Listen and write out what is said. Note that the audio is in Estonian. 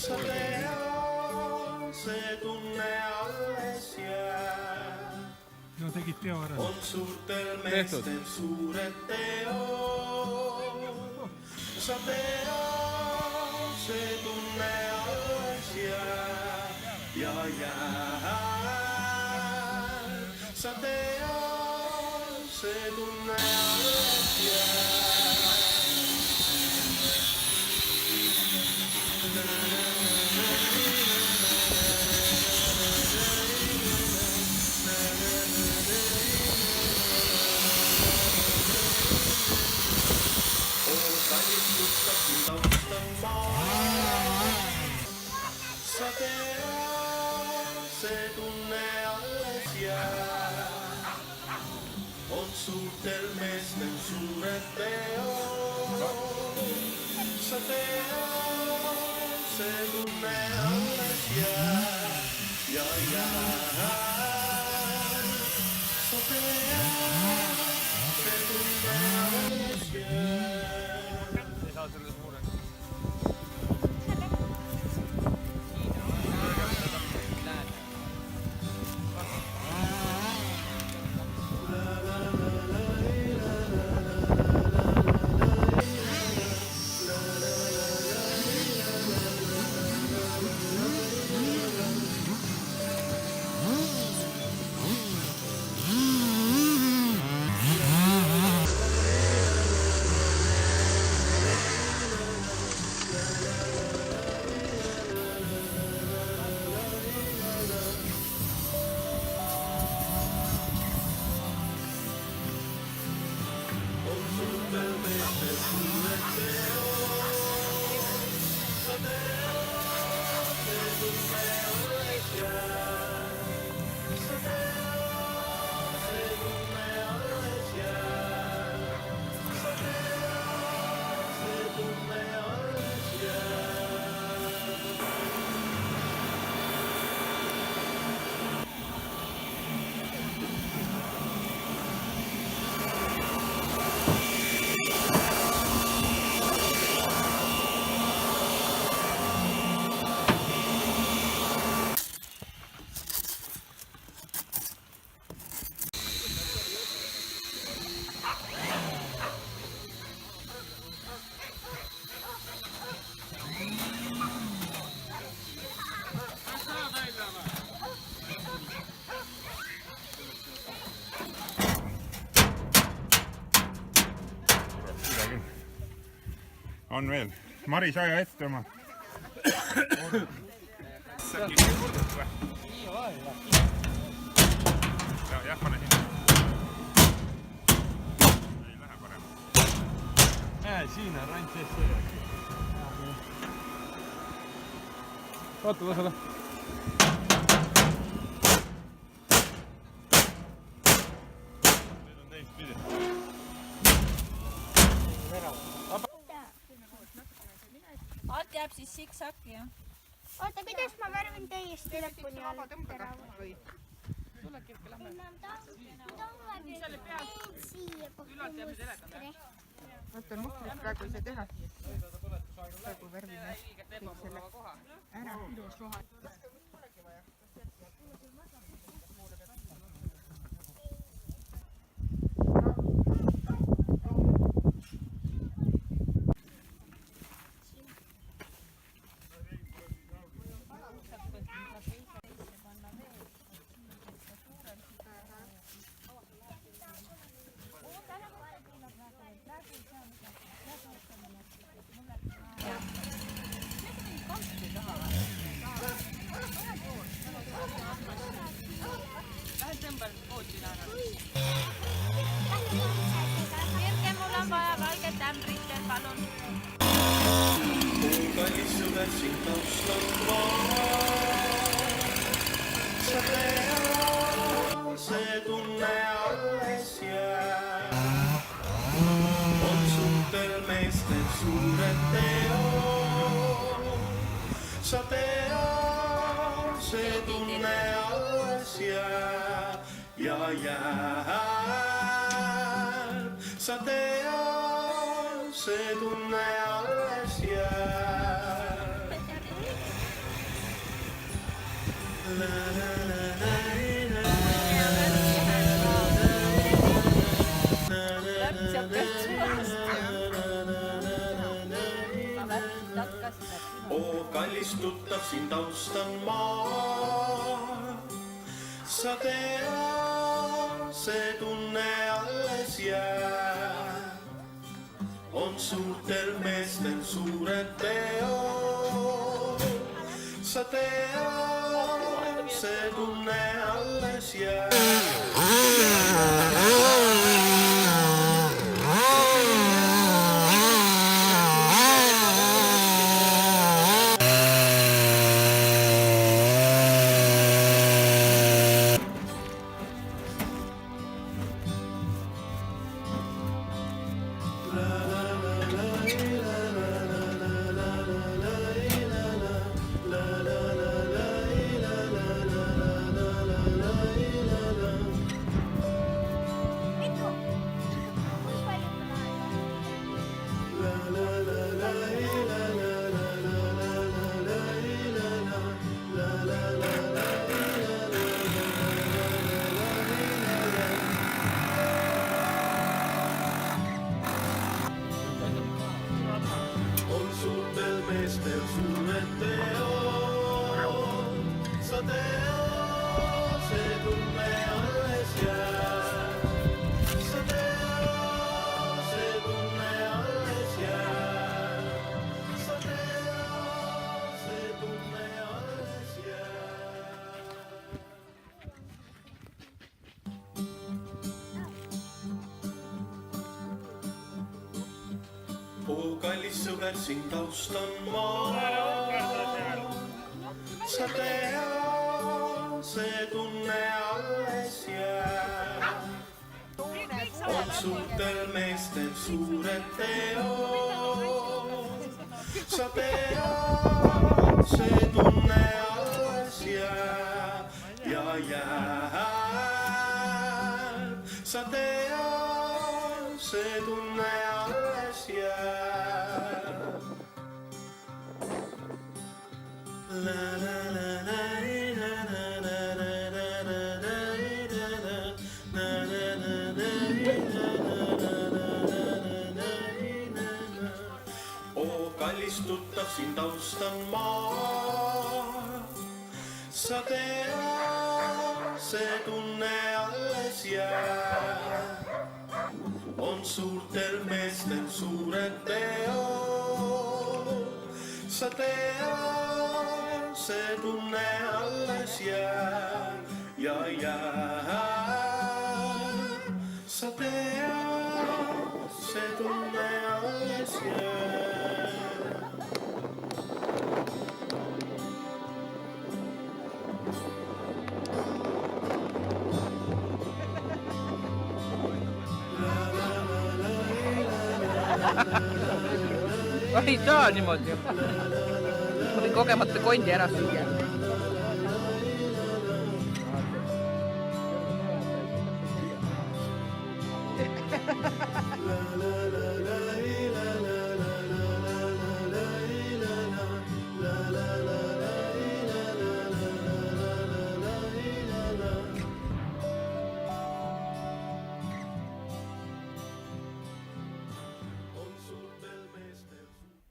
Sa tea, see tunne alles jääb. No tegid teo ära. On suurtel meestel suured teod. Sa tea, see tunne alles jääb ja jääb. Sa tea, see tunne alles jääb. Sa tea, see tunne alles jääb. On suurtel meestel suured teod. Sa tea, see tunne alles jääb ja jääb. Sa tea, see tunne alles jääb. Ei saa selle suureks. On veel. Maris, aja ette oma. Jah, pane sinna. Ei lähe parem. Siin on rand sees see. Vaata tasale. Nüüd on teist pidi. Alt jääb siis siksaki, jah? Oota, kuidas ma värvin täiesti lõpuni alla? Tule kirke, lähme. Ülalt jääb nüüd elegant. Vaata mustrit praegu ei saa teha. Praegu värvime kõik selle ära. Ilus roha. Virke, mul on vaja valget ämbrit, palun. Kallis sõber sind taustal maa. Sa tead, suured teod. Sa tead, see tunne alles jääb ja jääb. Sa tead, see tunne alles jääb. Oo, kallis tuttav, sind austan ma. Sa tead, see tunne alles jääb. On suurtel meestel suured teod. Sa tead, see tunne alles jääb. On suurtel meestel suured teod. Sa tead, see tunne alles jääb. Sa tead, see tunne alles jääb. Sa tead, see tunne alles jääb. Oo, kallis sõber, sind austan ma. Sa tead, see tunne alles jääb. On suurtel meestel suured teod. Sa tead, see tunne alles jääb ja jääb. Sa tead, see tunne alles jääb. La la la la la la la la la. Oo, kallis tuttav, sind austan ma. Sa tead, see tunne alles jääb. On suurtel meestel suured teod. Sa tead, see tunne alles jääb ja jääb. Sa tead, see tunne alles jääb. Ei saa niimoodi. Ma võin kogemata kondi ära süüa.